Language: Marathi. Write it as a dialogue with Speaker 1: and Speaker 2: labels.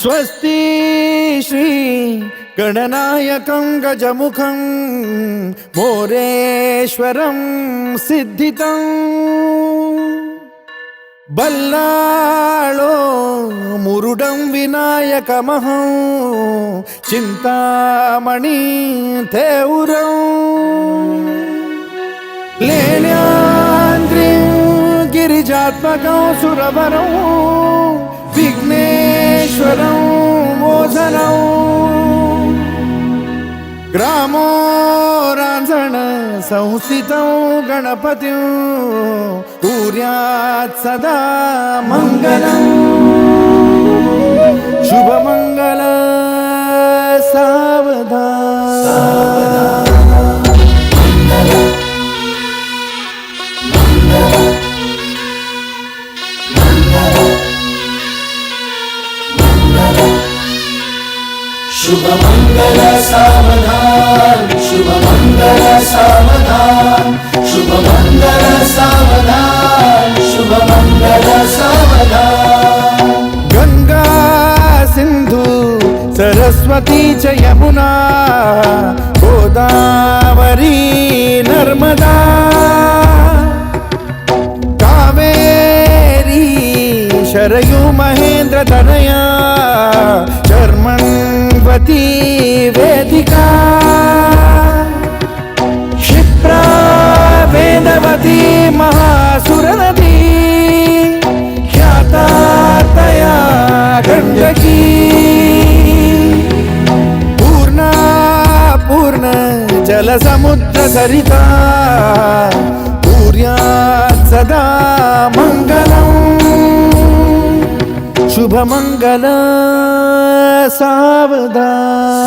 Speaker 1: स्वस्ति श्री गणनायकं गजमुखं मोरेश्वरं सिद्धितं बल्लाळो मुरुडं विनायकमहं चिंतामणि थेऊरं लेण्याद्रिं गिरिजात्मकं सुरवरं विघ्नेश्वरं मोझनं ग्रामो रांझण संस्थितं गणपतिं कुर्यात् सदा मंगलं शुभमंगल सावधान
Speaker 2: शुभमंगल सावधान शुभमंगल सावधान शुभमंगल सावधान शुभमंगल सावधान
Speaker 1: गंगा सिंधु सरस्वती च यमुना गोदावरी नर्मदा कावेरी शरयू महेंद्र तनया चर्मण्वती वेदिका क्षिप्रा वेदवती महासुरनदी ख्याता तया गण्डकी पूर्णा पूर्ण जलसमुद्र सरिता कुर्यात् सदा मंगलम् शुभमंगल सावधान।